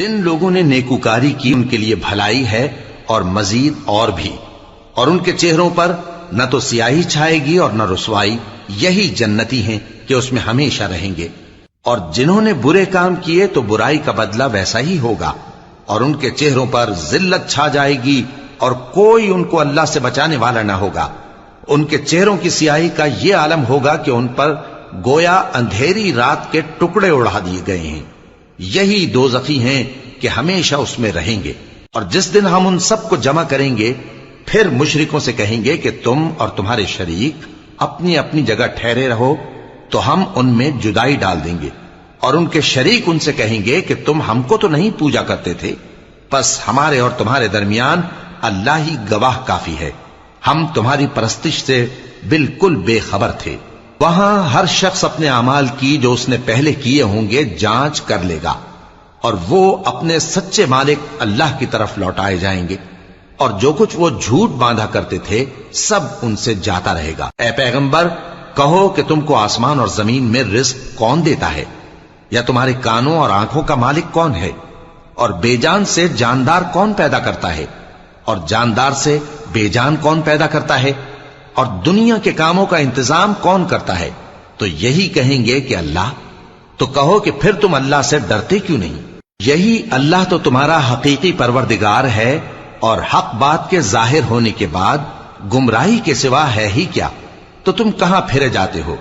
جن لوگوں نے نیکوکاری کی ان کے لیے بھلائی ہے اور مزید اور بھی، اور ان کے چہروں پر نہ تو سیاہی چھائے گی اور نہ رسوائی، یہی جنتی ہیں کہ اس میں ہمیشہ رہیں گے۔ اور جنہوں نے برے کام کیے تو برائی کا بدلہ ویسا ہی ہوگا، اور ان کے چہروں پر ذلت چھا جائے گی اور کوئی ان کو اللہ سے بچانے والا نہ ہوگا۔ ان کے چہروں کی سیاہی کا یہ عالم ہوگا کہ ان پر گویا اندھیری رات کے ٹکڑے اڑا دیے گئے ہیں۔ یہی دوزخی ہیں کہ ہمیشہ اس میں رہیں گے۔ اور جس دن ہم ان سب کو جمع کریں گے، پھر مشرکوں سے کہیں گے کہ تم اور تمہارے شریک اپنی اپنی جگہ ٹھہرے رہو، تو ہم ان میں جدائی ڈال دیں گے۔ اور ان کے شریک ان سے کہیں گے کہ تم ہم کو تو نہیں پوجا کرتے تھے، بس ہمارے اور تمہارے درمیان اللہ ہی گواہ کافی ہے، ہم تمہاری پرستش سے بالکل بے خبر تھے۔ وہاں ہر شخص اپنے اعمال کی جو اس نے پہلے کیے ہوں گے جانچ کر لے گا، اور وہ اپنے سچے مالک اللہ کی طرف لوٹائے جائیں گے، اور جو کچھ وہ جھوٹ باندھا کرتے تھے سب ان سے جاتا رہے گا۔ اے پیغمبر، کہو کہ تم کو آسمان اور زمین میں رزق کون دیتا ہے، یا تمہارے کانوں اور آنکھوں کا مالک کون ہے، اور بے جان سے جاندار کون پیدا کرتا ہے، اور جاندار سے بے جان کون پیدا کرتا ہے، اور دنیا کے کاموں کا انتظام کون کرتا ہے؟ تو یہی کہیں گے کہ اللہ۔ تو کہو کہ پھر تم اللہ سے ڈرتے کیوں نہیں؟ یہی اللہ تو تمہارا حقیقی پروردگار ہے، اور حق بات کے ظاہر ہونے کے بعد گمراہی کے سوا ہے ہی کیا؟ تو تم کہاں پھرے جاتے ہو؟